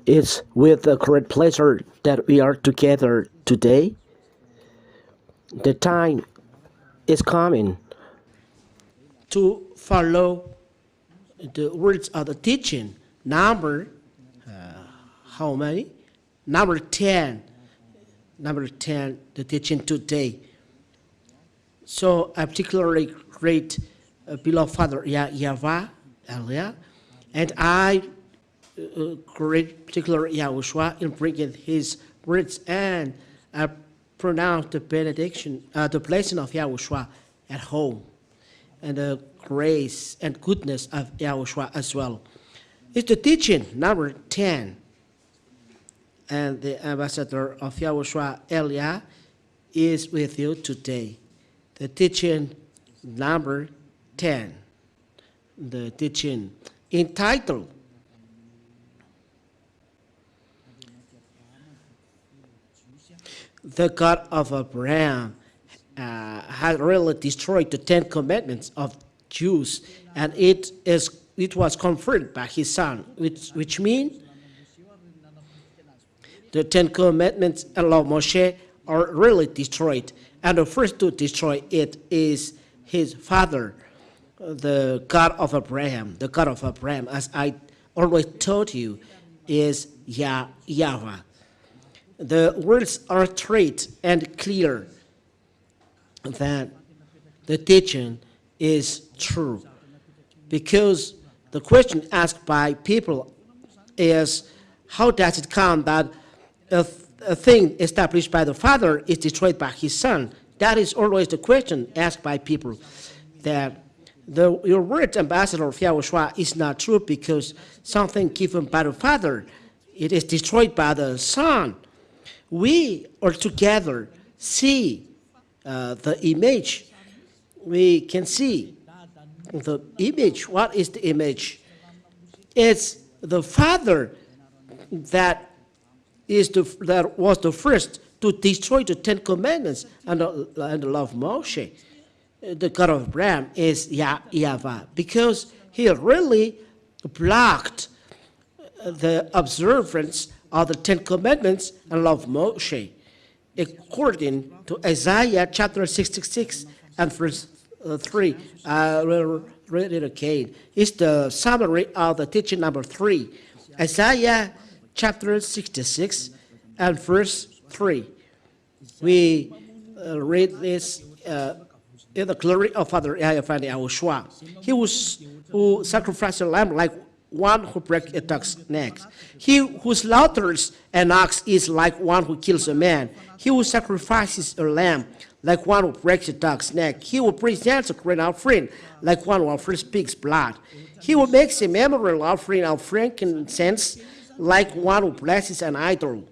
It's with a great pleasure that we are together today. The time is coming to follow the words of the teaching. Number, how many? Number 10. Number 10, the teaching today. So I particularly great beloved Father YAHVAH earlier, and I great particular YAHOSHUAH in bringing his words and pronounce the benediction, the blessing of YAHOSHUAH at home, and the grace and goodness of YAHOSHUAH as well. It's the teaching number 10, and the ambassador of YAHOSHUAH, Elia, is with you today. The teaching number 10, the teaching entitled The God of Abraham had really destroyed the 10 commandments of Jews, and it was confirmed by his son, which means the 10 commandments and law of Moshe are really destroyed, and the first to destroy it is his father, the God of Abraham. The God of Abraham, as I always told you, is YAHVAH. The words are straight and clear that the teaching is true, because the question asked by people is, how does it come that a thing established by the Father is destroyed by his Son? That is always the question asked by people, that your word, ambassador of YAHOSHUAH, is not true because something given by the Father, it is destroyed by the Son. We are together see the image. We can see the image. What is the image? It's the Father that was the first to destroy the 10 commandments and the law of Moshe. The God of Abraham is YAHVAH, because he really blocked the observance of the 10 commandments and law of Moshe, according to Isaiah chapter 66 and verse 3. I will read it again. It's the summary of the teaching number 3. Isaiah chapter 66 and verse 3. We read this in the glory of Father YAHOSHUAH. He who sacrificed a lamb like one who breaks a dog's neck. He who slaughters an ox is like one who kills a man. He who sacrifices a lamb like one who breaks a dog's neck. He who presents a grain offering like one who offers pig's blood. He who makes a memorial offering of frankincense like one who blesses an idol.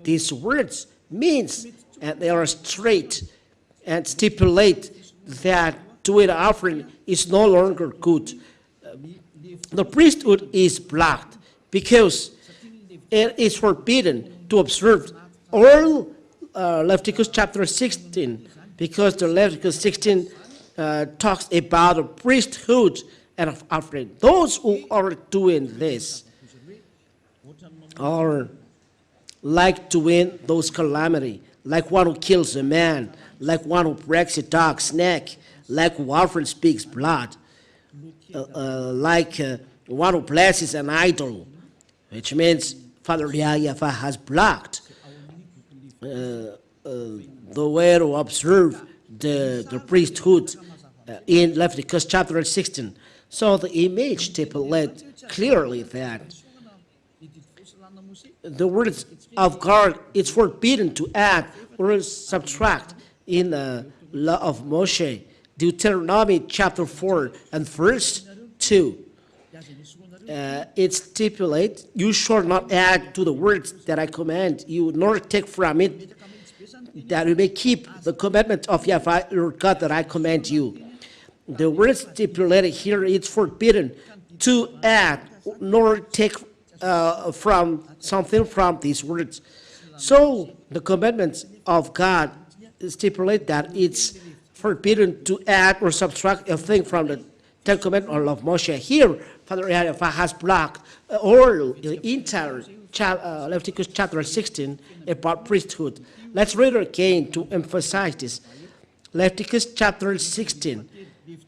These words means, and they are straight and stipulate that doing an offering is no longer good. The priesthood is blocked because it is forbidden to observe all Leviticus chapter 16, because the Leviticus 16 talks about the priesthood and offering. Those who are doing this are like to win those calamity, like one who kills a man, like one who breaks a dog's neck, like who offers pig's blood, like one who blesses an idol, which means Father YAHVAH has blocked the way to observe the priesthood in Leviticus chapter 16. So the image stipulates clearly that the words of God, it's forbidden to add or subtract in the law of Moshe. Deuteronomy chapter 4 and verse 2. It stipulates, you shall not add to the words that I command you, nor take from it, that you may keep the commandment of YAHVAH your God that I command you. The word stipulated here, it's forbidden to add nor take from something from these words. So the commandments of God stipulate that it's forbidden to add or subtract a thing from the Ten Commandments or law of Moshe. Here, Father YAHVAH has blocked all the entire Leviticus chapter 16 about priesthood. Let's read it again to emphasize this. Leviticus chapter 16.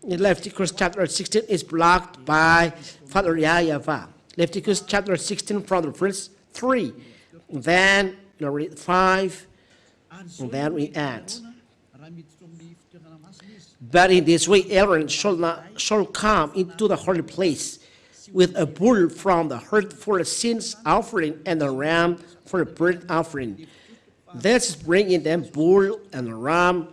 Leviticus chapter 16 is blocked by Father YAHVAH. Leviticus chapter 16 from the verse 3. Then we read 5. And then we add. But in this way Aaron shall come into the holy place with a bull from the herd for a sins offering and a ram for a burnt offering. Let's bring in them bull and a ram,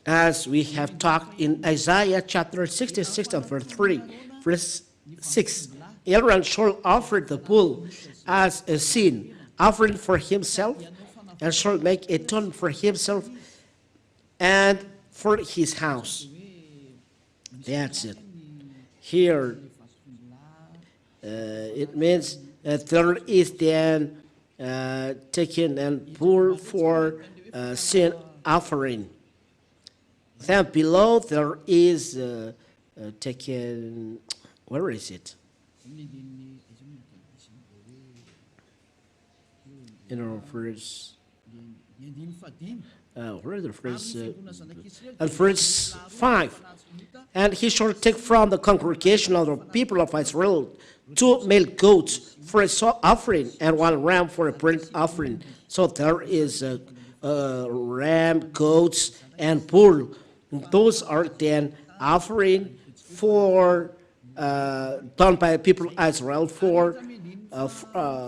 as we have talked in Isaiah chapter 66 and verse 3, verse 6. Aaron shall offer the bull as a sin offering for himself, and shall make atonement for himself and for his house. That's it. Here, it means that there is then taken and bull for sin offering. Then below there is taken, where is it? Verse, where is the verse? At verse 5. And he shall take from the congregation of the people of Israel 2 male goats for a soul offering and 1 ram for a burnt offering. So there is ram, goats, and bull. Those are then offering for done by the people of Israel for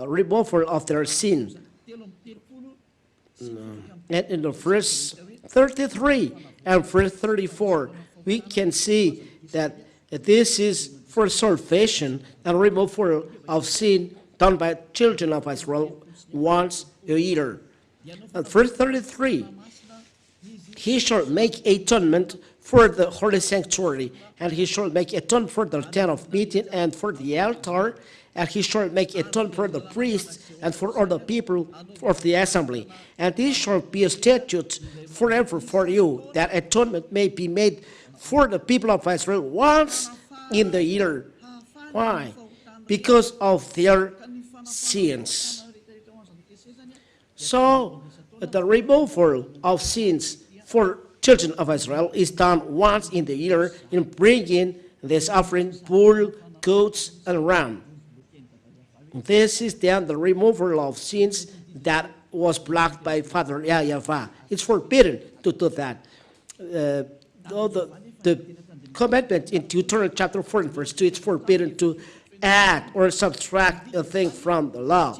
removal of their sin. And in the verse 33 and verse 34, we can see that this is for salvation and removal of sin done by children of Israel once a year. And verse 33, he shall make atonement for the holy sanctuary, and he shall make atonement for the tent of meeting and for the altar, and he shall make atonement for the priests and for all the people of the assembly. And this shall be a statute forever for you, that atonement may be made for the people of Israel once in the year. Why? Because of their sins. So, the removal of sins for children of Israel is done once in the year in bringing this offering, bull, goats, and ram. This is then the removal of sins that was blocked by Father YAHVAH. It's forbidden to do that. The commandment in Deuteronomy chapter 4 and verse 2, it's forbidden to add or subtract a thing from the law.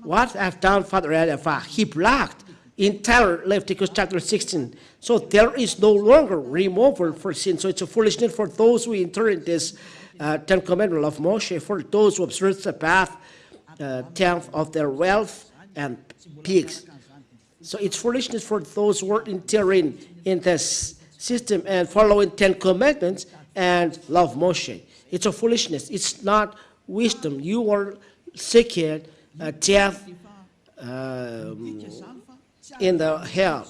What have done Father YAHVAH? He blocked entire Leviticus chapter 16. So there is no longer removal for sin. So it's a foolishness for those who enter in this Ten Commandments of Moshe, for those who observe the path, tenth of their wealth and pigs. So it's foolishness for those who are entering in this system and following 10 Commandments and love Moshe. It's a foolishness. It's not wisdom. You are seeking death in the hell.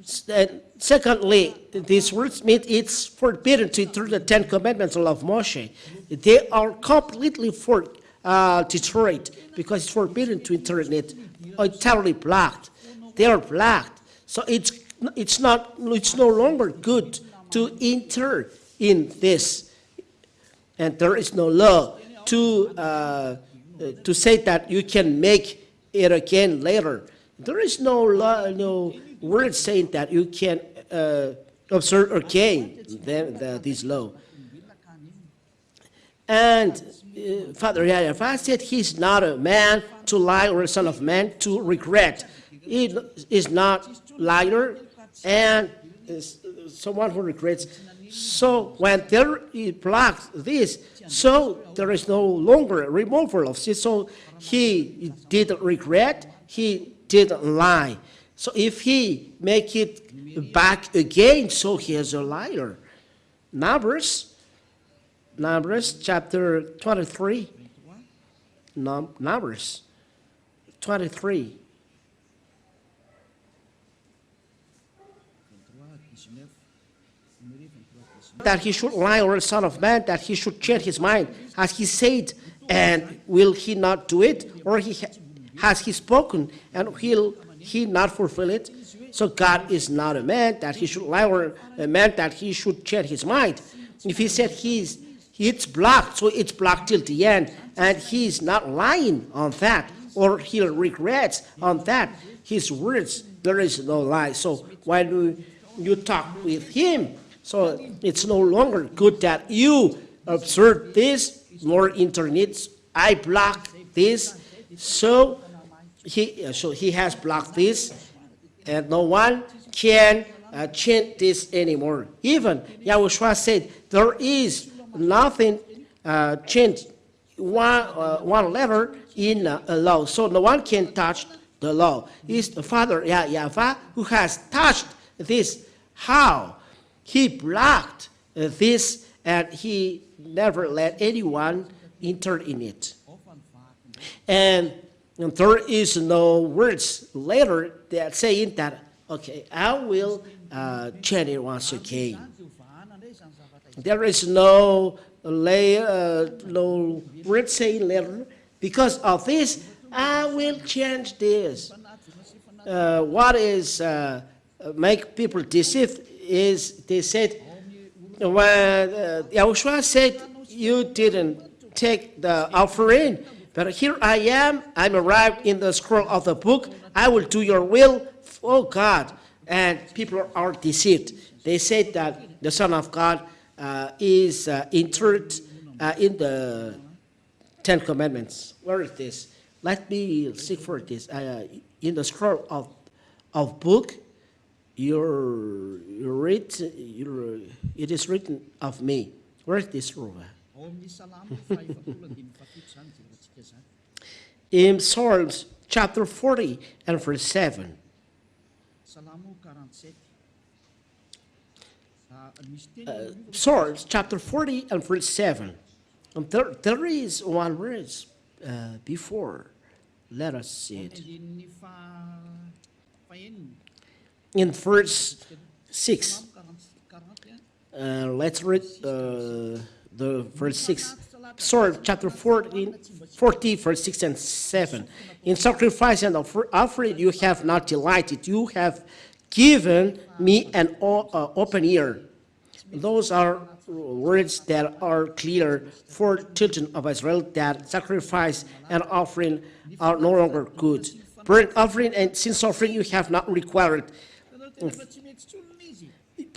Secondly, these words mean it's forbidden to enter the 10 Commandments of love Moshe. They are completely destroyed because it's forbidden to enter in it. Entirely blocked. They are blocked. So it's no longer good to enter in this, and there is no law to say that you can make it again later. There is no law, no word saying that you can observe again this law. And Father YAHVAH said he's not a man to lie or a son of man to regret. He is not liar and is someone who regrets. So when there he blocks this, so there is no longer a removal of sin. So he didn't regret, he didn't lie. So if he make it back again, so he is a liar. Numbers chapter 23. Numbers 23. that he should lie, or the Son of Man, that he should change his mind? Has he said, and will he not do it? Or has he spoken, and will he not fulfill it? So God is not a man that he should lie, or a man that he should change his mind. If he said it's blocked, so it's blocked till the end, and he's not lying on that, or he regrets on that. His words, there is no lie. So when you talk with him, so it's no longer good that you observe this, more internet. I block this, so he has blocked this, and no one can change this anymore. Even YAHOSHUAH said there is nothing changed, one letter in a law, so no one can touch the law. It's the Father YAHVAH who has touched this. How? He blocked this, and he never let anyone enter in it. And there is no words later that saying that, okay, I will change it once again. There is no word saying later, because of this, I will change this. What is make people deceived is they said, when YAHOSHUAH said, you didn't take the offering, but here I am, I'm arrived in the scroll of the book, I will do your will, oh God. And people are deceived. They said that the Son of God is entered in the Ten Commandments. Where is this? Let me seek for this. In the scroll of book, it is written of me. Where is this scroll? In Psalms chapter 40 and verse 7. Psalms chapter 40 and verse 7. There is one verse before. Let us see it. In verse 6. Let's read the verse 6. Psalm chapter 40, verse 6 and 7. In sacrifice and offering you have not delighted. You have given me an open ear. Those are words that are clear for children of Israel, that sacrifice and offering are no longer good. Burnt offering and sin offering you have not required.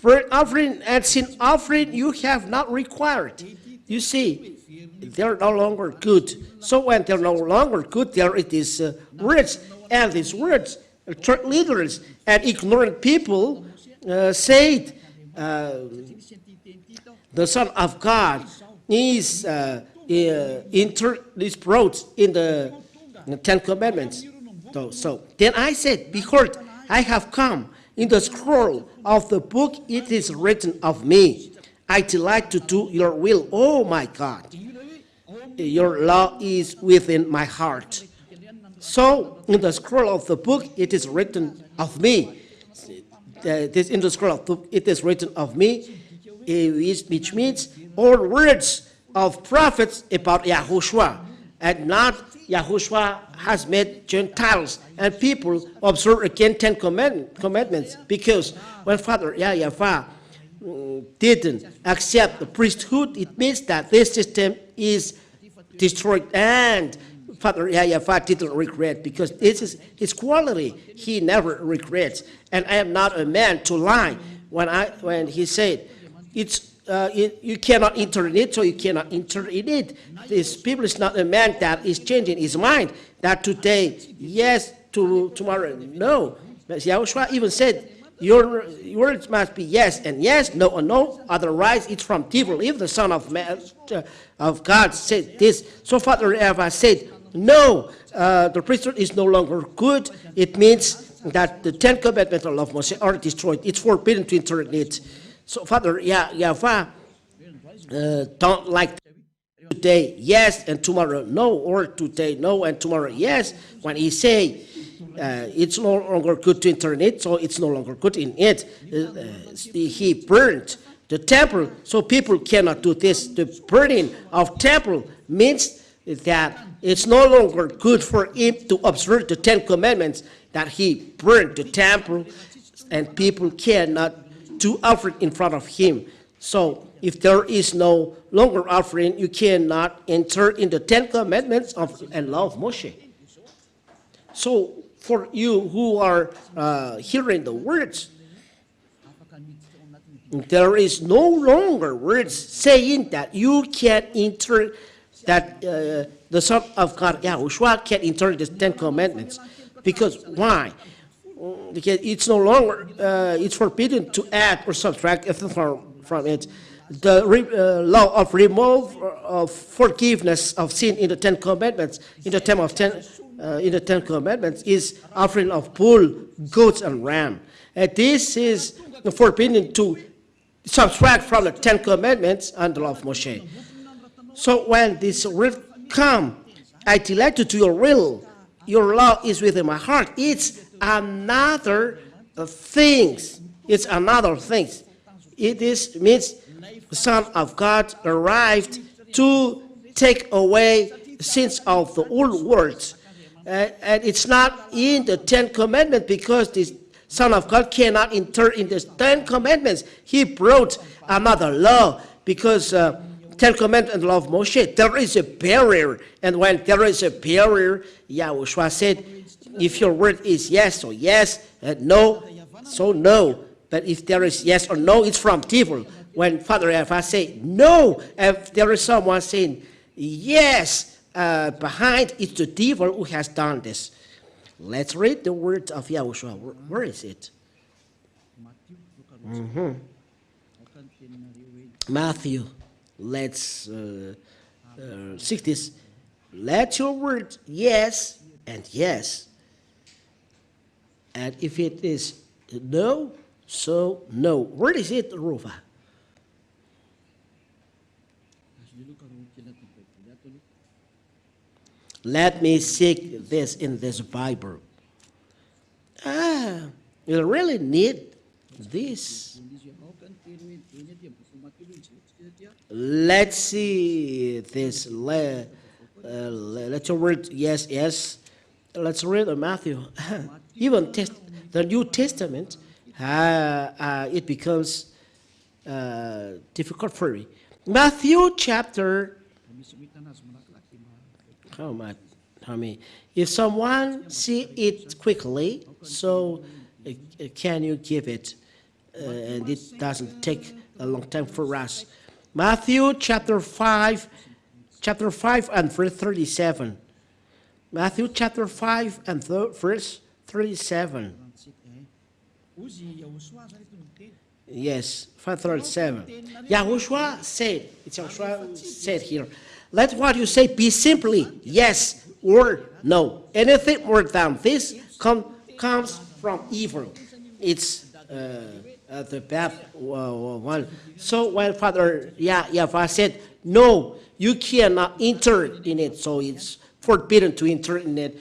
Burnt offering and sin offering you have not required. You see, they're no longer good. So when they're no longer good, there it is words, and these words, church leaders and ignorant people said, the Son of God is brought in the Ten Commandments. So then I said, behold, I have come. In the scroll of the book it is written of me. I delight to do your will, oh my God. Your law is within my heart. So in the scroll of the book it is written of me. In the scroll of the book it is written of me, which means all words of prophets about YAHOSHUAH, and not YAHOSHUAH has made Gentiles and people observe again 10 commandments, because when Father YAHVAH didn't accept the priesthood, it means that this system is destroyed, and Father YAHVAH didn't regret, because this is his quality. He never regrets. And I am not a man to lie. When he said, you cannot enter in it, so you cannot enter in it. This people is not a man that is changing his mind, that today, yes, tomorrow, no. YAHOSHUAH even said, your words must be yes and yes, no and no, otherwise it's from devil. If the Son of Man, of God said this, so Father YAHVAH said, no, the priesthood is no longer good. It means that the 10 commandments of Moses are destroyed. It's forbidden to enter in it. So Father YAHVAH don't like today yes and tomorrow no, or today no and tomorrow yes. When he say it's no longer good to enter in it, so it's no longer good in it. He burned the temple, so people cannot do this. The burning of temple means that it's no longer good for him to observe the 10 commandments, that he burned the temple, and people cannot do offering in front of him. So if there is no longer offering, you cannot enter in the 10 commandments and law of Moshe. So for you who are hearing the words, there is no longer words saying that you can enter, that the Son of God, Yahushua, can enter the 10 commandments. Because why? Because it's no longer, it's forbidden to add or subtract anything from it. The law of forgiveness of sin in the 10 commandments, in the 10 commandments, is offering of bull, goats, and ram. And this is forbidden to subtract from the 10 commandments and the law of Moshe. So when this will come, I delight to do your will, your law is within my heart. It's another thing. It's another thing. It is means the Son of God arrived to take away sins of the old world. And it's not in the 10 commandments, because the Son of God cannot enter in the 10 commandments. He brought another law, because 10 commandments and the law of Moshe, there is a barrier. And when there is a barrier, Yahushua said, if your word is yes, so yes, and no, so no. But if there is yes or no, it's from devil. When Father YAHVAH say no, if there is someone saying yes, behind it's the devil who has done this. Let's read the words of Yahushua. Where is it? Matthew. Let's see this. Let your word yes and yes. And if it is no, so no. Where is it, Ruva? Let me seek this in this Bible. You really need this. Let's see this. Let your word yes, yes. Let's read Matthew. Even the New Testament, it becomes difficult for me. Matthew chapter. How many? If someone see it quickly, so can you give it? And it doesn't take a long time for us. Matthew chapter 5 and verse 37. Matthew chapter 5 and verse 37. Yes, 537. Yahushua said, it's Yahushua said here, let what you say be simply yes or no. Anything more than this comes from evil. It's the bad one. So when Father YAHVAH said, no, you cannot enter in it, so it's forbidden to enter in it,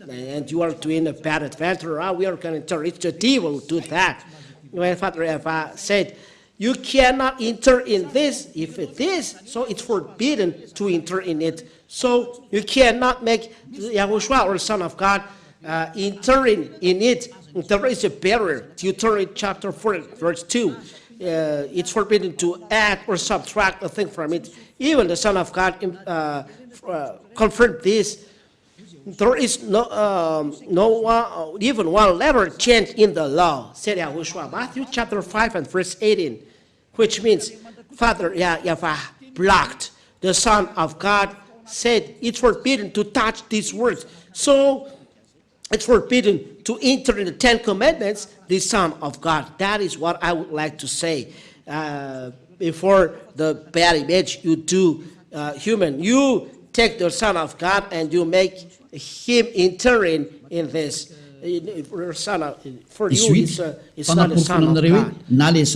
and you are doing a bad adventure, we are going to enter. It's the devil who do that. When Father YAHVAH said, you cannot enter in this, if it is, so it's forbidden to enter in it. So you cannot make Yahushua or Son of God entering in it. There is a barrier. Deuteronomy chapter 4, verse 2. It's forbidden to add or subtract a thing from it. Even the Son of God confirmed this. There is no even one letter change in the law, said Yahushua. Matthew chapter 5 and verse 18, which means Father YAHVAH blocked. The Son of God said it's forbidden to touch these words. So it's forbidden to enter in the 10 commandments, the Son of God. That is what I would like to say. Before the bad image you do human, you take the Son of God and you make him entering in this. For you, it's not the Son of God. Let's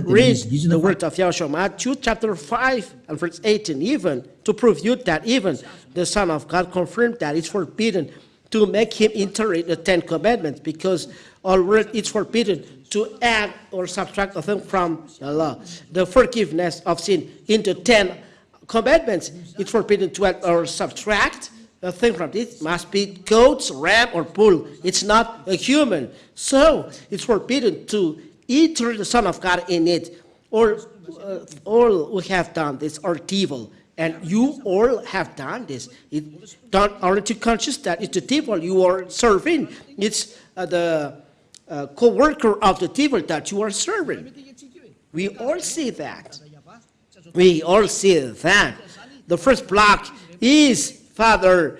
read the word of Yahushua. Matthew chapter 5 and verse 18, even to prove you that even the Son of God confirmed that it's forbidden to make him enter in the 10 commandments, because all world it's forbidden to add or subtract a thing from the law. The forgiveness of sin in the 10 commandments, it's forbidden to add or subtract a thing from this. Must be goats, ram, or bull. It's not a human. So it's forbidden to enter the Son of God in it. Or all who have done this are evil. And you all have done this. Aren't you conscious that it's the devil you are serving? It's the co-worker of the devil that you are serving. We all see that. We all see that. The first block is Father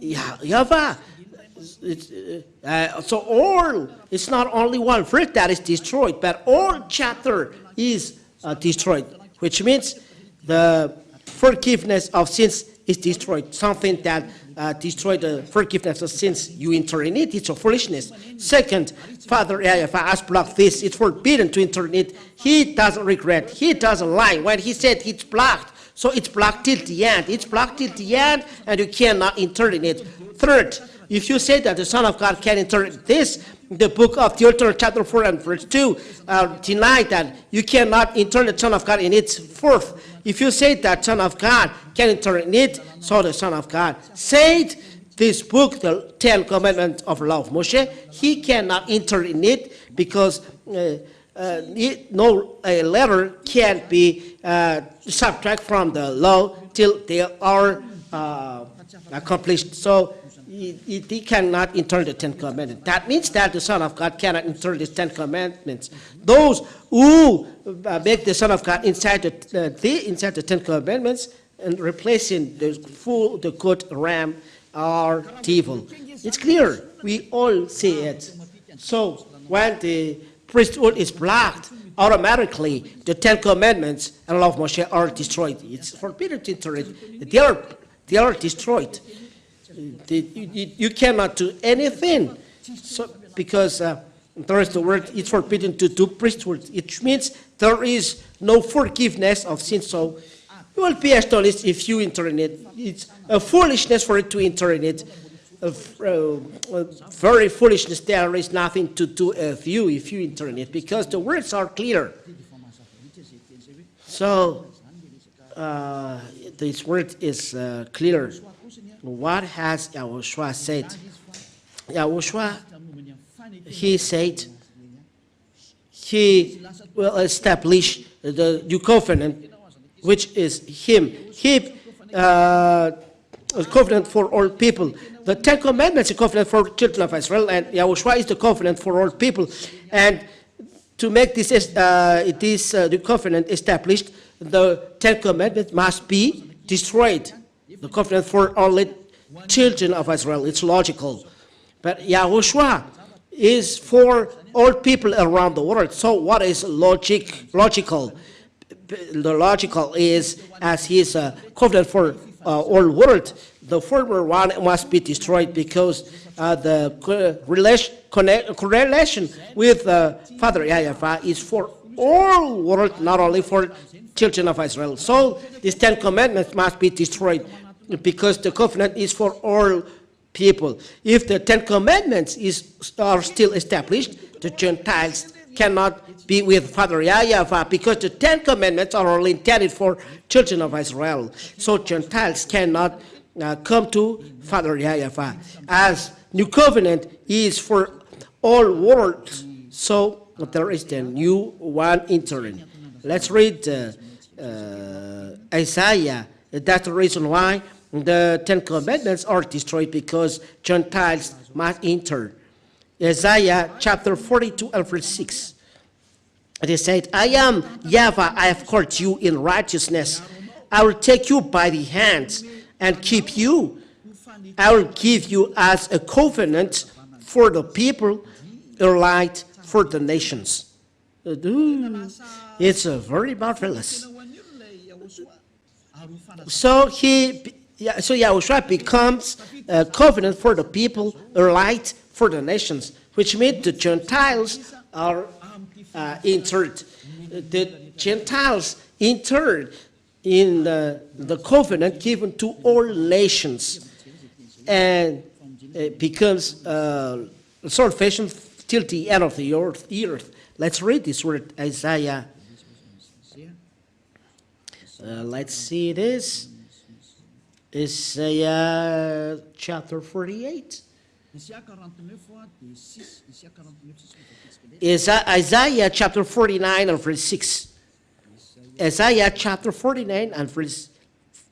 YAHVAH. So all, it's not only one verse that is destroyed, but all chapter is destroyed, which means the forgiveness of sins is destroyed. Something that destroyed the forgiveness of sins, you enter in it, it's a foolishness. Second, Father YAHVAH has blocked this. It's forbidden to enter in it. He doesn't regret. He doesn't lie. When he said it's blocked, so it's blocked till the end. It's blocked till the end, and you cannot enter in it. Third, if you say that the Son of God can enter this, the book of Deuteronomy chapter 4 and verse 2 deny that you cannot enter the Son of God in its fourth. If you say that Son of God can enter in it, so the Son of God said this book, the 10 commandments of law of Moshe, he cannot enter in it because no letter can be subtracted from the law till they are accomplished. So he cannot enter the 10 commandments. That means that the Son of God cannot enter the 10 commandments. Those who make the Son of God inside the 10 commandments and replacing the goat ram are evil. It's clear. We all see it. So when the priesthood is blocked, automatically the 10 commandments and law of Moshe are destroyed. It's forbidden to enter it. They are destroyed. You cannot do anything. So because there is the word, it's forbidden to do priesthood. It means there is no forgiveness of sin. So you will be astonished if you enter in it. It's a foolishness for it to enter in it. Very foolishness. There is nothing to do if you enter in it, because the words are clear. So this word is clear. What has YAHOSHUAH said? YAHOSHUAH, he said he will establish the new covenant, which is him. A covenant for all people. The 10 commandments is a covenant for children of Israel, and YAHOSHUAH is the covenant for all people. And to make this the covenant established, the 10 commandments must be destroyed. The covenant for only children of Israel. It's logical. But YAHOSHUAH is for all people around the world. So what is logical? The logical is, as he is a covenant for all world, the former one must be destroyed, because the correlation with Father YAHVAH is for all world, not only for children of Israel. So these 10 commandments must be destroyed, because the covenant is for all people. If the 10 commandments are still established, the Gentiles cannot be with Father YAHVAH, because the 10 commandments are only intended for children of Israel. So Gentiles cannot come to Father YAHVAH. As new covenant is for all worlds, so there is the new one entering. Let's read Isaiah. That's the reason why the 10 commandments are destroyed, because Gentiles must enter. Isaiah chapter 42 and verse 6. It said, I am YAHVAH, I have called you in righteousness. I will take you by the hands and keep you. I will give you as a covenant for the people, a light for the nations. It's very marvelous. So YAHOSHUAH becomes a covenant for the people, a light for the nations, which means the Gentiles are entered. The Gentiles entered in the covenant given to all nations, and it becomes salvation till the end of the earth. Let's read this word, Isaiah. Let's see this. Isaiah chapter 48. Isaiah chapter 49 and verse 6. Isaiah chapter 49 and verse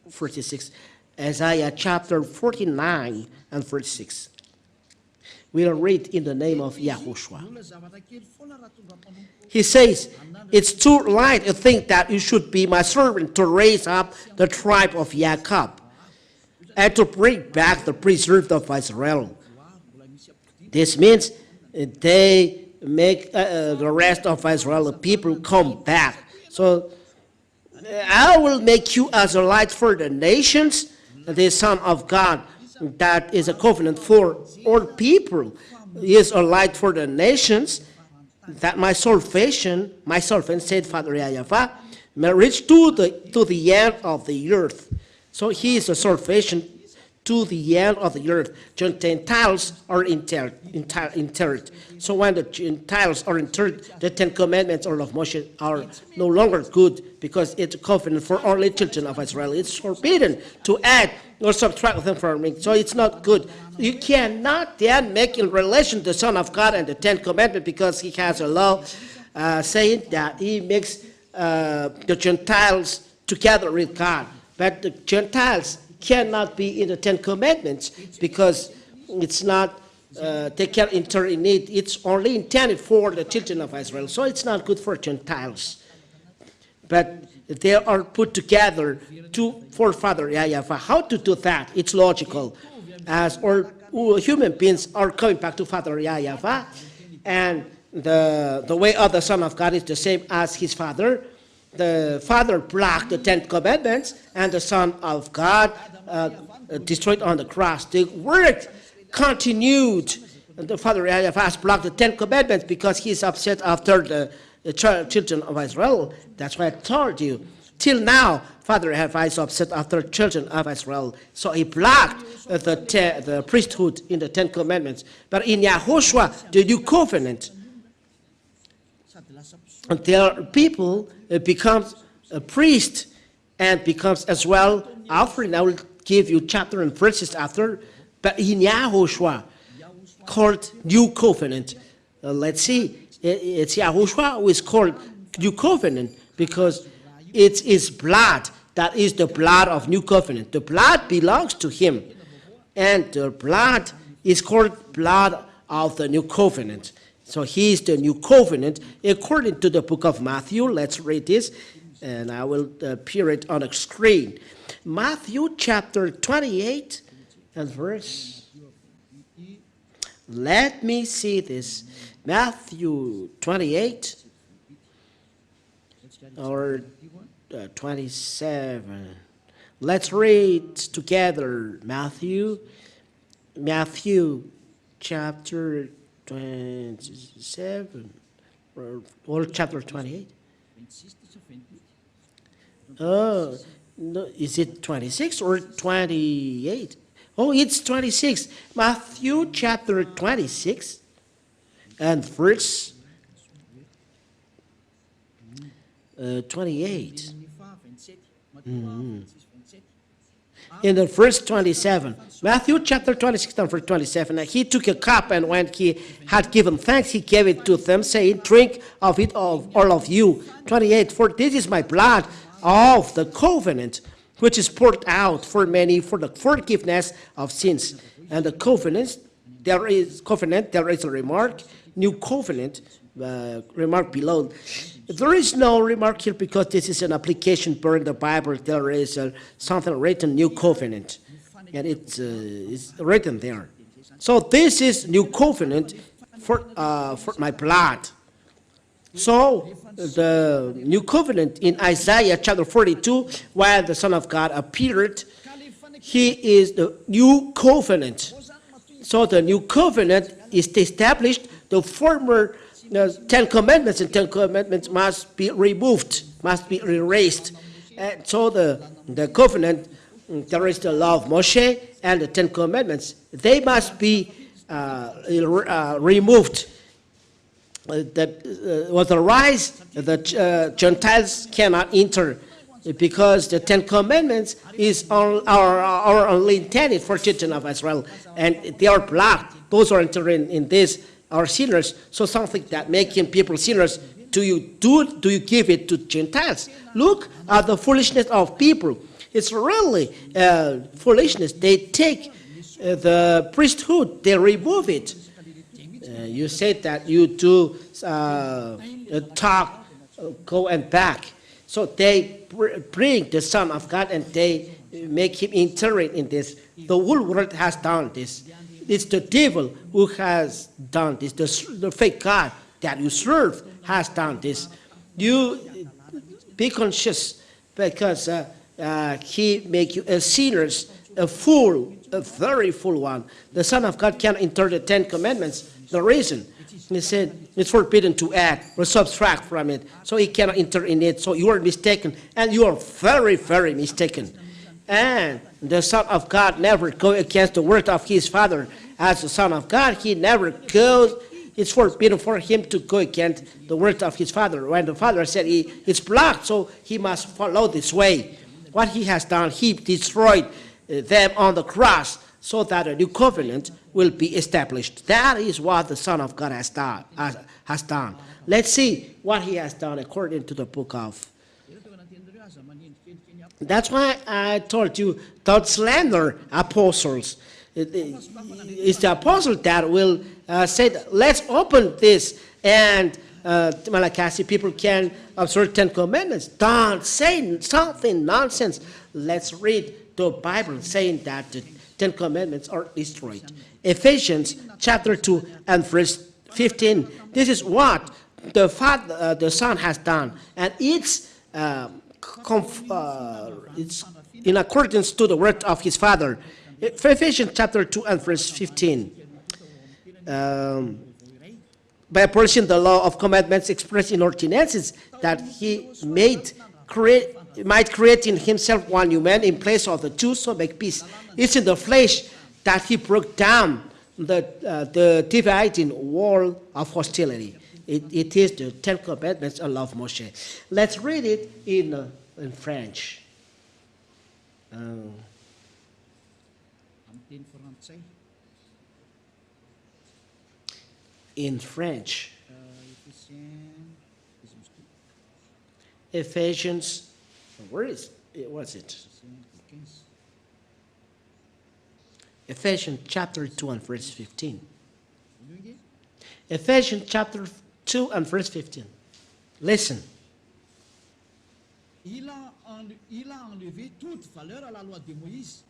46. Isaiah chapter 49 and verse 6. We'll read in the name of YAHOSHUAH. He says, it's too light to think that you should be my servant to raise up the tribe of Jacob and to bring back the preserved of Israel. This means they make the rest of Israel, the people, come back. So I will make you as a light for the nations, the Son of God. That is a covenant for all people. He is a light for the nations. That my salvation, said Father YAHVAH, may reach to the end of the earth. So he is a salvation to the end of the earth. Gentiles are interred. So when the Gentiles are interred, the 10 Commandments or of Moshe are no longer good because it's a covenant for only children of Israel. It's forbidden to add or subtract them from it. So it's not good. You cannot then make in relation the Son of God and the 10 Commandments because he has a law saying that he makes the Gentiles together with God. But the Gentiles cannot be in the 10 Commandments because it's not, they can't enter in it. It's only intended for the children of Israel. So it's not good for Gentiles. But they are put together for Father YAHVAH. How to do that? It's logical. As all human beings are coming back to Father YAHVAH, and the way of the Son of God is the same as his Father. The Father blocked the 10 Commandments, and the Son of God destroyed on the cross. The word continued. The Father YAHVAH blocked the 10 Commandments because he's upset after the children of Israel. That's why I told you. Till now, Father YAHVAH is upset after children of Israel. So he blocked the priesthood in the 10 Commandments. But in YAHOSHUAH, the new covenant, until people becomes a priest and becomes as well offering. I will give you chapter and verses after. But in YAHOSHUAH, called new covenant. Let's see. It's YAHOSHUAH who is called new covenant because it's his blood that is the blood of new covenant. The blood belongs to him. And the blood is called blood of the new covenant. So he is the new covenant according to the book of Matthew. Let's read this, and I will appear it on the screen. Matthew chapter 28 and verse. Let me see this. Matthew 28 or 27. Let's read together Matthew chapter 27 or chapter 28. Oh, no, is it 26 or 28? Oh, it's 26. Matthew chapter 26 and verse 28. In the verse 27, Matthew chapter 26 and verse 27, he took a cup, and when he had given thanks, he gave it to them, saying, drink of it, all of you. 28, for this is my blood of the covenant, which is poured out for many for the forgiveness of sins. And the covenant, there is a remark, new covenant, remark below. There is no remark here because this is an application per in the Bible. There is something written, new covenant, and it's written there. So this is new covenant for my blood. So the new covenant in Isaiah chapter 42, while the Son of God appeared, he is the new covenant. So the new covenant is established. The former 10 Commandments and 10 Commandments must be removed, must be erased. And so the covenant, there is the law of Moshe and the 10 Commandments. They must be removed. Otherwise, the Gentiles cannot enter, because the Ten Commandments are only intended for children of Israel, and they are blocked. Those who are entering in this are sinners. So something that making people sinners, do you give it to Gentiles? Look at the foolishness of people. It's really foolishness. They take the priesthood, they remove it. You said that you do talk, go and back. So they bring the Son of God and they make him enter in this. The whole world has done this. It's the devil who has done this. The fake God that you serve has done this. You be conscious, because he make you a sinner, a fool, a very fool one. The Son of God cannot enter the Ten Commandments. The reason, he said, it's forbidden to add or subtract from it. So he cannot enter in it. So you are mistaken, and you are very, very mistaken. And the Son of God never go against the word of his Father. As the Son of God, he never goes. It's forbidden for him to go against the word of his Father. When the Father said it's blocked, so he must follow this way. What he has done, he destroyed them on the cross, so that a new covenant will be established. That is what the Son of God has done. Let's see what he has done according to the book of. That's why I told you, don't slander apostles. It's the apostle that will say, let's open this, and Malachi people can observe 10 commandments. Don't say something nonsense. Let's read the Bible saying that the 10 commandments are destroyed. Ephesians chapter 2 and verse 15. This is what the Son has done, and it's in accordance to the word of his Father. Ephesians chapter 2 and verse 15. By abolishing the law of commandments expressed in ordinances, that he might create in himself one new man in place of the two, so make peace. It's in the flesh that he broke down the dividing wall of hostility. It is the 10 commandments of love Moshe. Let's read it in French. In French. Ephesians, where is it? What's it? Ephesians chapter 2 and verse 15. Ephesians chapter 2 and verse 15. Listen. Il a enlevé toute valeur à la loi de Moïse,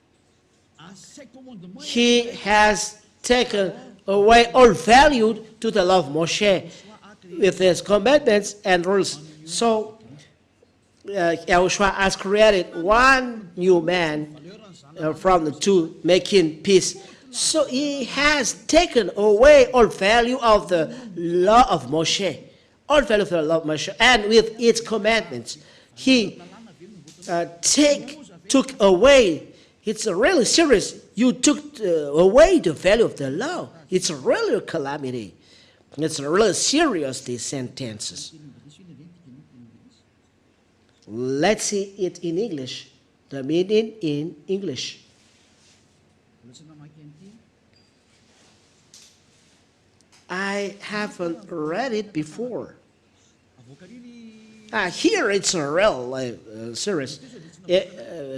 à ses commandements. He has taken away all value to the law of Moshe with his commandments and rules. So YAHOSHUAH has created one new man from the two, making peace. So he has taken away all value of the law of Moshe, all value of the law of Moshe, and with its commandments, he took away. It's really serious. You took away the value of the law. It's really a calamity. It's really serious, these sentences. Let's see it in English. The meaning in English. I haven't read it before. Here it's a real serious.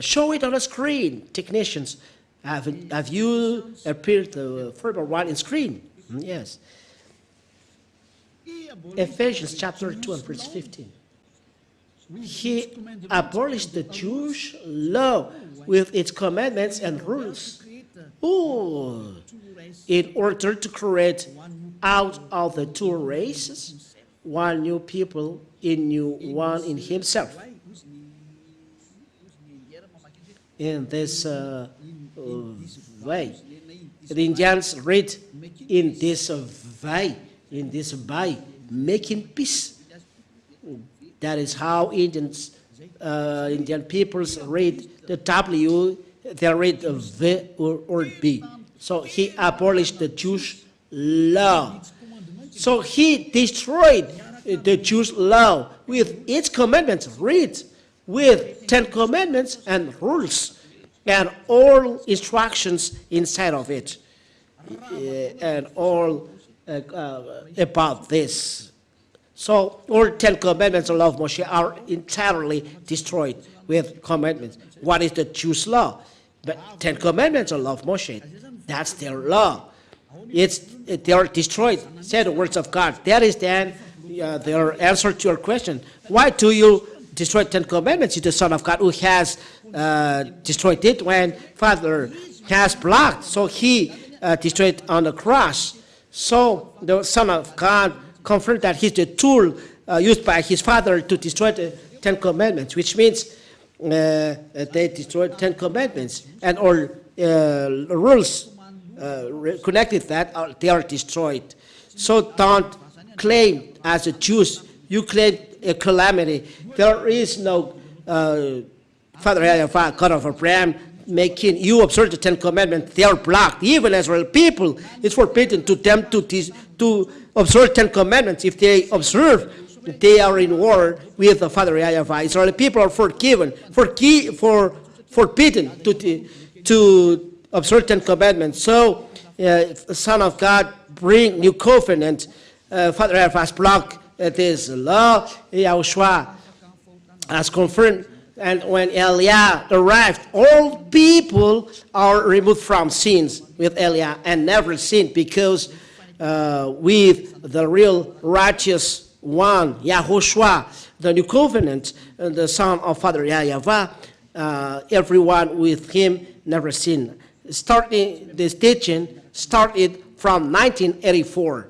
Show it on the screen, technicians. Have you appeared the further one in screen? Yes. Ephesians chapter 2 and verse 15. He abolished the Jewish law with its commandments and rules. Oh, in order to create out of the two races one new people one in himself. In this way, the Indians read in this way, making peace. That is how Indian peoples read the W, they read the V or B. So he abolished the Jewish law. So he destroyed the Jewish law with its commandments, read, with 10 commandments and rules, and all instructions inside of it, and all about this. So all 10 commandments of the law of Moshe are entirely destroyed with commandments. What is the Jewish law? But 10 commandments of the law of Moshe, that's their law. They are destroyed, said the words of God. That is then their answer to your question. Why do you destroy 10 commandments? It's the Son of God who has destroyed it when Father has blocked. So he destroyed on the cross. So the Son of God confirmed that he's the tool used by his Father to destroy the 10 commandments, which means they destroyed 10 commandments, and all rules connected that they are destroyed. So don't claim as a Jews, you claim a calamity. There is no Father YAHVAH, God of Abraham, making you observe the 10 commandments. They are blocked. Even Israel people, it's forbidden to them to observe 10 commandments. If they observe, they are in war with the Father YAHVAH. Israeli people are forbidden to observe 10 commandments. So, Son of God, bring new covenant. Father YAHVAH blocked this law. YAHOSHUAH has confirmed. And when Eliah arrived, all people are removed from sins with Eliah and never sinned, because with the real righteous one, YAHOSHUAH, the new covenant, the son of Father YAHVAH, everyone with him never sinned. Starting this teaching started from 1984.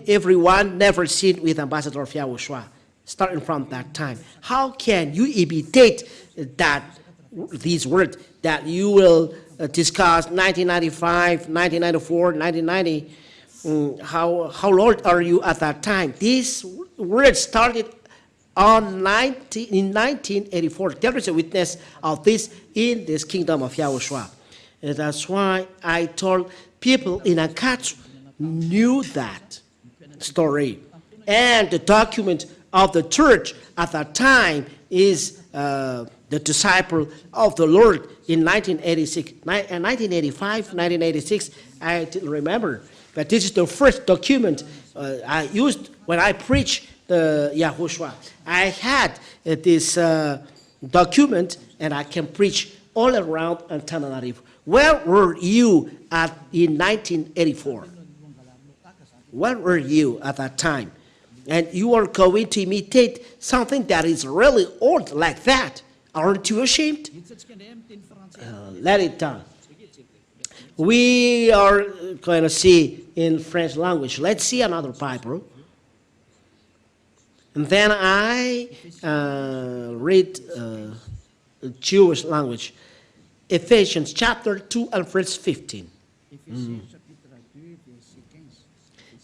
Everyone never sinned with Ambassador of YAHOSHUAH. Starting from that time, how can you imitate these words that you will discuss 1995, 1994, 1990? How old are you at that time? These words started in 1984. There is a witness of this in this kingdom of YAHOSHUAH. And that's why I told people in Akatsu knew that story. And the document of the church at that time is the disciple of the Lord in 1986, 1985, 1986, I didn't remember. But this is the first document I used when I preached the YAHOSHUAH. I had this document, and I can preach all around Antananarivo. Where were you in 1984? Where were you at that time? And you are going to imitate something that is really old like that. Aren't you ashamed? Let it down. We are going to see in French language. Let's see another Bible. And then I read Jewish language. Ephesians chapter 2 and verse 15.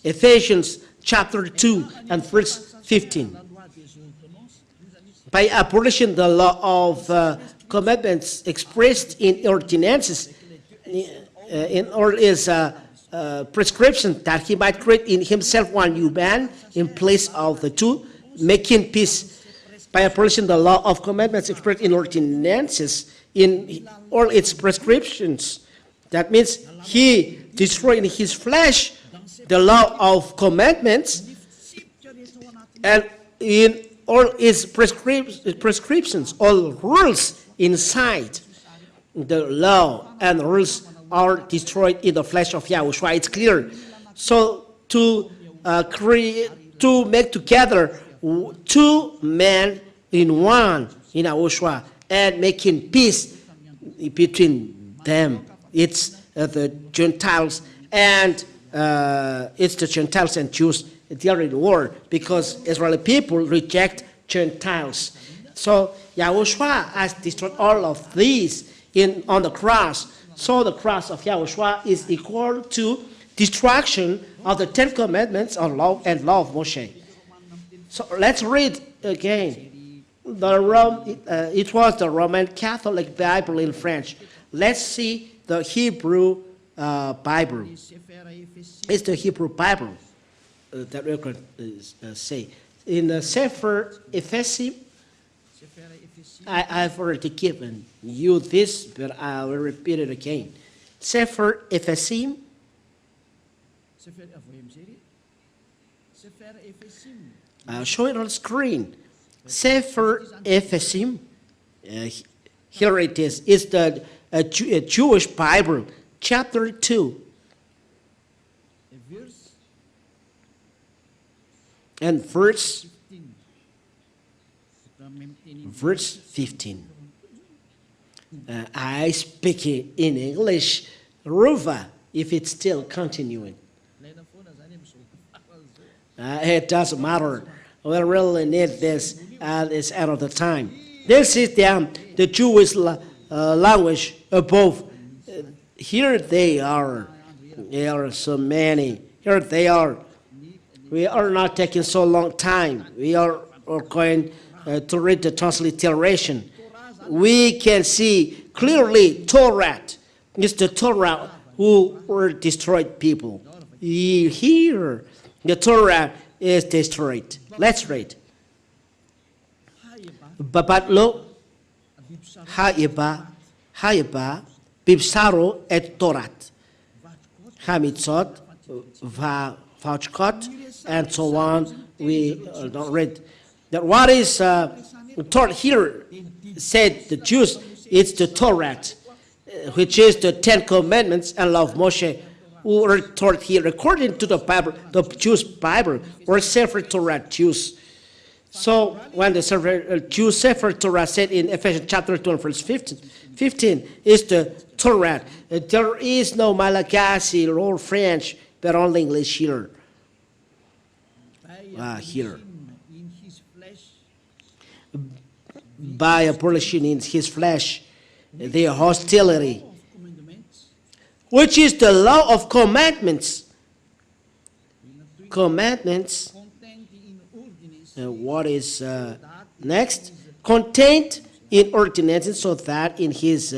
Ephesians chapter 2 and verse 15. By abolishing the law of commandments expressed in ordinances, in all his prescription, that he might create in himself one new man in place of the two, making peace. By abolishing the law of commandments expressed in ordinances, in all its prescriptions. That means he destroyed in his flesh the law of commandments, and in all its prescriptions, all rules inside the law and rules are destroyed in the flesh of YAHOSHUAH. It's clear. So to make together two men in one in YAHOSHUAH and making peace between them. It's the Gentiles and Jews. They are in war because Israeli people reject Gentiles. So YAHOSHUAH has destroyed all of these on the cross. So the cross of YAHOSHUAH is equal to destruction of the 10 commandments of law and law of Moshe. So let's read again. It was the Roman Catholic Bible in French. Let's see the Hebrew Bible. It's the Hebrew Bible that we could say. In Sefer Ephesim, I've already given you this, but I will repeat it again. Sefer Ephesim. I'll show it on the screen. Sefer Ephesim. Here it is. It's the Jewish Bible, chapter 2. And verse 15. I speak it in English, Ruva, if it's still continuing. It doesn't matter. We really need this at this end of the time. This is the Jewish language above. Here they are. There are so many. Here they are. We are not taking so long time. We are going to read the transliteration. We can see clearly Torah. It's the Torah who were destroyed people. Here, the Torah is destroyed. Let's read. Babatlo haiba bibsaro et torat hamitzot vachkot and so on. We don't read that. What is taught here? Said the Jews, it's the Torah, which is the 10 Commandments and law of Moshe, who were taught here according to the Bible, the Jewish Bible, or Sefer Torah Jews. So when the Jews Sefer Torah said in Ephesians chapter 2 verse 15 is the Torah. There is no Malagasy or French, but only English here. Here. By abolishing in his flesh the hostility, which is the law of commandments. Commandments. What is next? Contained in ordinances, so that in his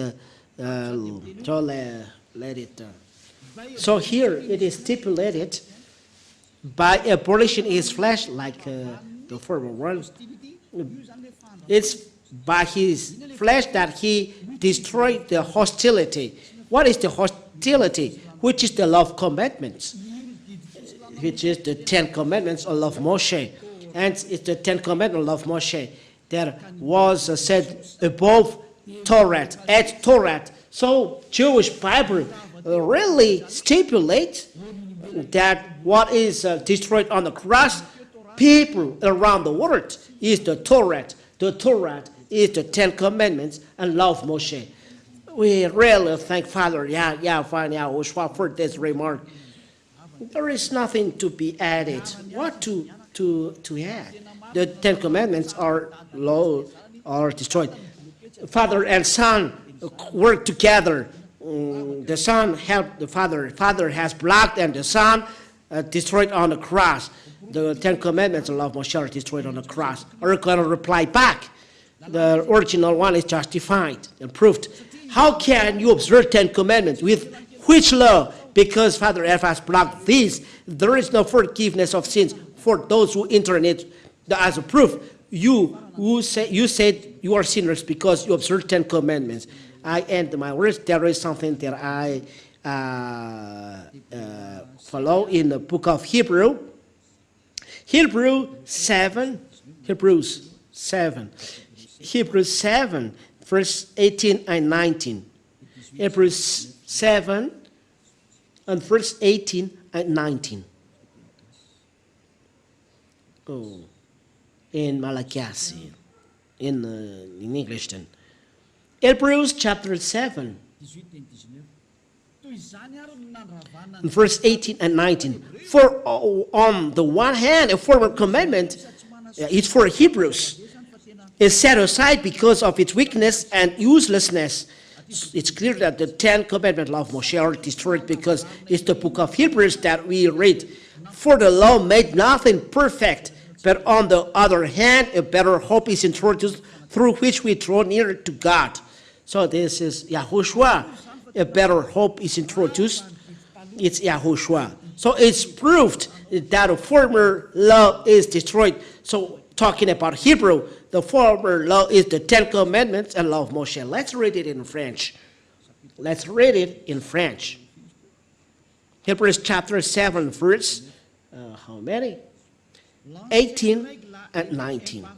so here it is stipulated by abolishing his flesh, like the former one. It's by his flesh that he destroyed the hostility. What is the hostility? Which is the law of commandments, which is the 10 Commandments of love Moshe. And it's the 10 Commandments of Moshe that was said above Torah, at Torah. So Jewish Bible really stipulates that what is destroyed on the cross, people around the world, is the Torah. The Torah is the 10 Commandments and law of Moshe. We really thank Father YAHVAH and YAHOSHUAH for this remark. There is nothing to be added. What to add? The 10 Commandments are law or destroyed. Father and Son work together. The Son helped the Father. Father has blocked, and the Son destroyed on the cross. The 10 Commandments of love Moshe are destroyed on the cross. Are going to reply back. The original one is justified and proved. How can you observe 10 Commandments? With which law? Because Father F has blocked these. There is no forgiveness of sins for those who enter in it. As a proof, you said you are sinners because you observe 10 Commandments. I end my words. There is something that I follow in the book of Hebrews 7, verse 18 and 19. Hebrews 7 and verse 18 and 19. Oh, in Malagasy, in English then. Hebrews chapter 7, verse 18 and 19. For on the one hand, a former commandment is for Hebrews, is set aside because of its weakness and uselessness. It's clear that the 10 Commandments of Moshe are destroyed because it's the book of Hebrews that we read. For the law made nothing perfect, but on the other hand, a better hope is introduced through which we draw nearer to God. So this is Yahushua. A better hope is introduced. It's Yahushua. So it's proved that the former law is destroyed. So talking about Hebrew, the former law is the 10 Commandments and law of Moshe. Let's read it in French. Let's read it in French. Hebrews chapter 7, verse, how many? 18 and 19.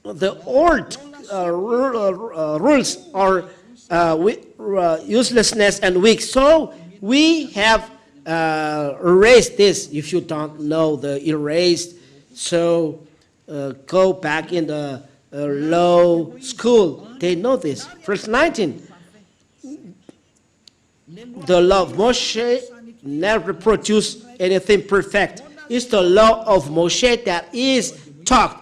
The old rules are uselessness and weak. So we have erased this. If you don't know the erased, so go back in the law school. They know this. Verse 19. The law of Moshe never produced anything perfect. It's the law of Moshe that is taught.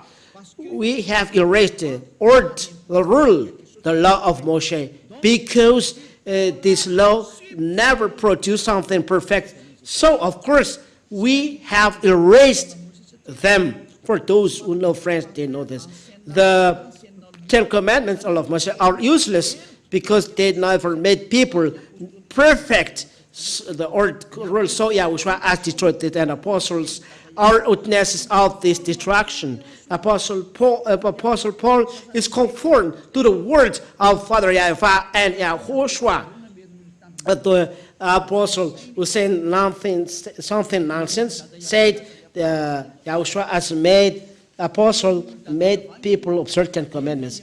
We have erased the rule, the law of Moshe, because this law never produced something perfect. So, of course, we have erased them. For those who know French, they know this. The 10 Commandments of Moshe are useless because they never made people perfect. The old rule, so Yahushua has destroyed it, and apostles are witnesses of this destruction. Apostle Paul is conformed to the words of Father YAHVAH and YAHOSHUAH. The apostle who said something nonsense said Yahushua has made people of certain commandments.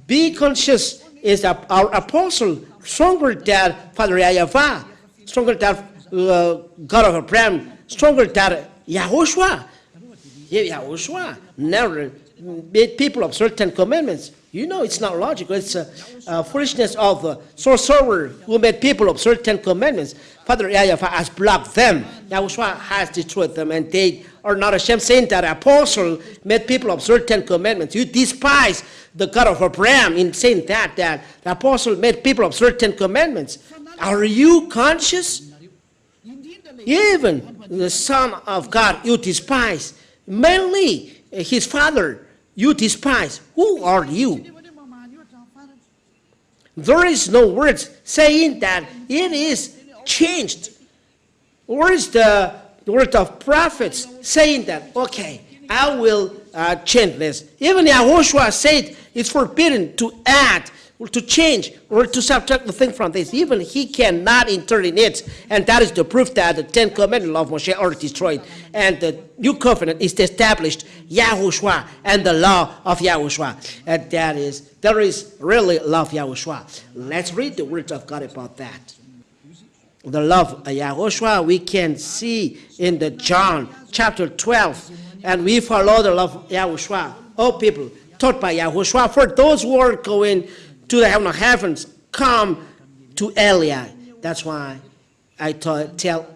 Be conscious is that our apostle stronger than Father YAHVAH, stronger than God of Abraham, stronger than YAHOSHUAH. Yahushua never made people of certain commandments. You know, it's not logical. It's foolishness of the sorcerer who made people of certain commandments. Father YAHVAH has blocked them. Yahushua has destroyed them, and they are not ashamed, saying that apostle made people of certain commandments. You despise the God of Abraham in saying that the apostle made people of certain commandments. Are you conscious? Even the Son of God you despise. Mainly his father you despise. Who are you? There is no words saying that it is changed. Where is the word of prophets saying that, okay, I will change this? Even Yahushua said it's forbidden to add or to change or to subtract the thing from this. Even he cannot enter in it. And that is the proof that the 10 Commandments of Moshe are destroyed. And the new covenant is established, Yahushua, and the law of Yahushua. And there is really love Yahushua. Let's read the words of God about that. The love of Yahushua we can see in the John chapter 12. And we follow the love of Yahushua. All people taught by Yahushua. For those who are going to the heaven of heavens, come to Eliah. That's why I tell,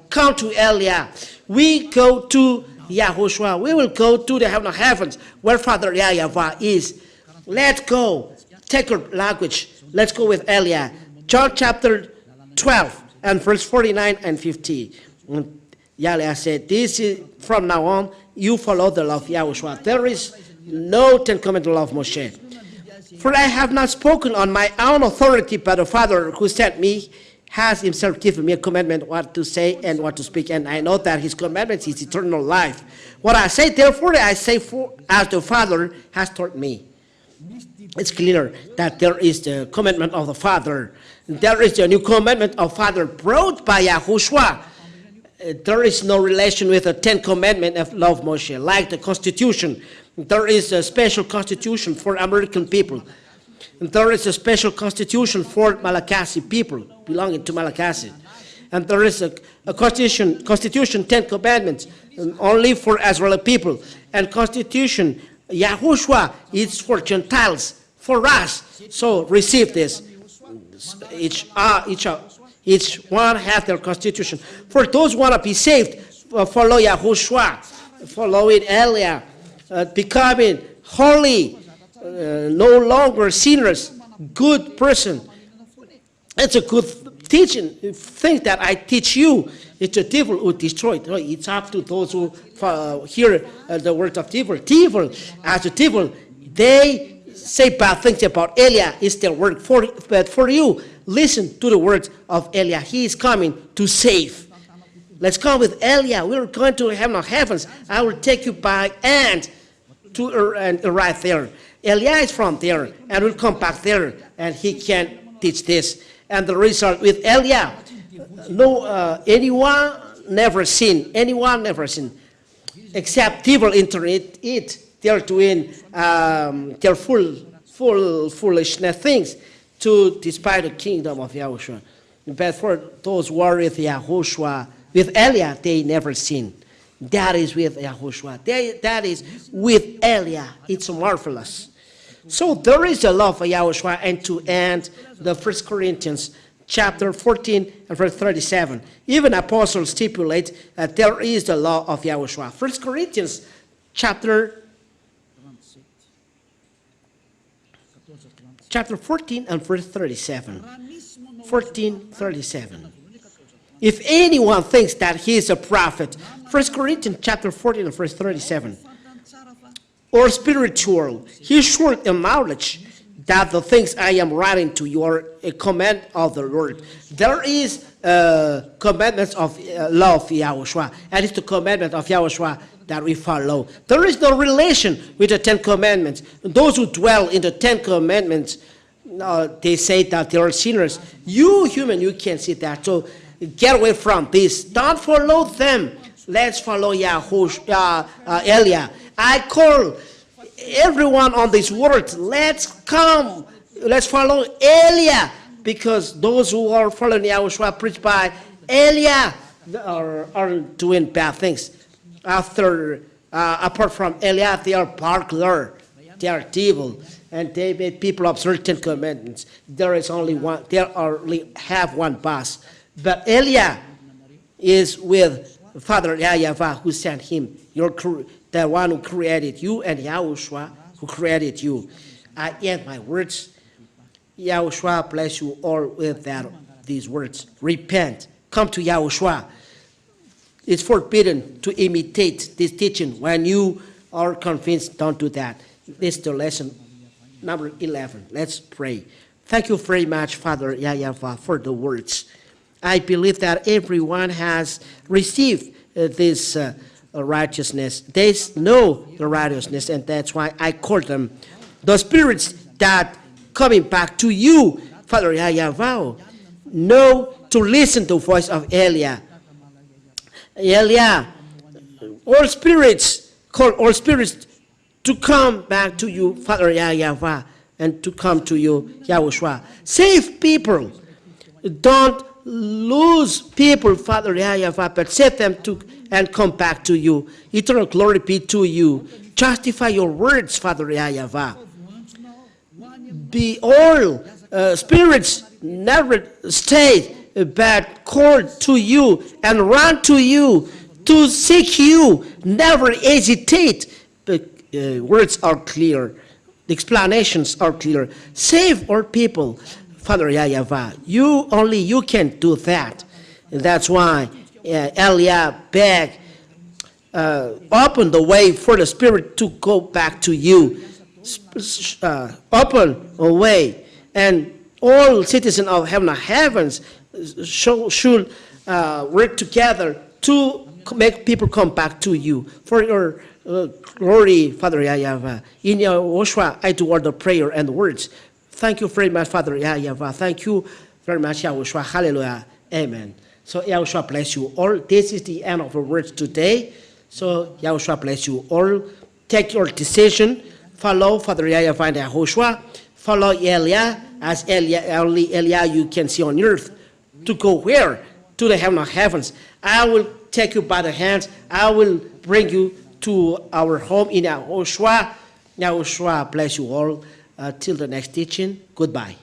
come to Eliah. We go to Yahushua. We will go to the heaven of heavens where Father YAHVAH is. Let's go. Take your language. Let's go with Eliah. John chapter 12 and verse 49 and 50. Eliah said, this is from now on, you follow the law of Yahushua. There is no 10 Commandments law of Moshe. For I have not spoken on my own authority, but the Father who sent me has himself given me a commandment what to say and what to speak. And I know that his commandment is eternal life. What I say, therefore, I say as the Father has taught me. It's clear that there is the commandment of the Father. There is the new commandment of Father brought by Yahushua. There is no relation with the 10 Commandments of law of Moshe, like the Constitution. There is a special constitution for American people. And there is a special constitution for Malagasy people belonging to Malagasy. And there is a constitution 10 commandments only for Israeli people. And constitution, Yahushua, is for Gentiles, for us. So receive this. Each one has their constitution. For those who want to be saved, follow Yahushua, following Eliah. Becoming holy, no longer sinners, good person. It's a good teaching. Think that I teach you. It's a devil who destroyed. It's up to those who hear the word of devil. Devil, as a devil, they say bad things about Eliah, it still works. But for you, listen to the words of Eliah. He is coming to save. Let's come with Eliah. We're going to heavens. I will take you by hand to and right there. Eliah is from there, and will come back there, and he can teach this. And the result with Eliah, anyone never seen, except people internet it. They're doing their foolishness things to despite the kingdom of Yahushua. But for those who are with Yahushua, with Eliah, they never sin. That is with Yahushua. That is with Eliah. It's marvelous. So there is a love for Yahushua. And to end the 1 Corinthians chapter 14 and verse 37. Even apostles stipulate that there is the law of Yahushua. 1 Corinthians chapter 14 and verse 37. 14:37. If anyone thinks that he is a prophet, 1 Corinthians chapter 14 and verse 37, or spiritual, he should acknowledge that the things I am writing to you are a command of the Lord. There is commandments of law of Yahushua, and it's the commandment of Yahushua that we follow. There is no relation with the 10 commandments. Those who dwell in the 10 commandments, they say that they are sinners. You human, you can't see that. So get away from this. Don't follow them. Let's follow Yahushua, Eliah. I call everyone on this world. Let's come. Let's follow Eliah, because those who are following Yahushua preached by Eliah are doing bad things. Apart from Eliah, they are burglar. They are evil, and they made people observe 10 commandments. There is only one. They only have one boss. But Eliah is with Father YAHVAH, who sent him. The one who created you, and Yahushua who created you. I end my words. Yahushua bless you all with these words. Repent. Come to Yahushua. It's forbidden to imitate this teaching. When you are convinced, don't do that. This is the lesson number 11. Let's pray. Thank you very much, Father YAHVAH, for the words. I believe that everyone has received this righteousness. They know the righteousness, and that's why I call them the spirits that coming back to you, Father YAHVAH. Know to listen to the voice of Eliah. Eliah, all spirits, call all spirits to come back to you, Father YAHVAH, and to come to you, Yahushua. Save people. Don't lose people, Father YAHVAH, but save them and come back to you. Eternal glory be to you. Justify your words, Father YAHVAH. Be all spirits never stay, but call to you and run to you to seek you. Never hesitate. The words are clear. The explanations are clear. Save our people, Father YAHVAH. Only you can do that. And that's why Eliah begged, open the way for the Spirit to go back to you. Open a way. And all citizens of heavens should work together to make people come back to you. For your glory, Father YAHVAH. In YAHOSHUAH, I do all the prayer and the words. Thank you very much, Father YAHVAH. Thank you very much, YAHOSHUAH. Hallelujah. Amen. So YAHOSHUAH bless you all. This is the end of our words today. So YAHOSHUAH bless you all. Take your decision. Follow Father YAHVAH and YAHOSHUAH. Follow Eliah, as only Eliah you can see on earth. To go where? To the heaven of heavens. I will take you by the hands. I will bring you to our home in YAHOSHUAH. YAHOSHUAH bless you all. Till the next teaching, goodbye.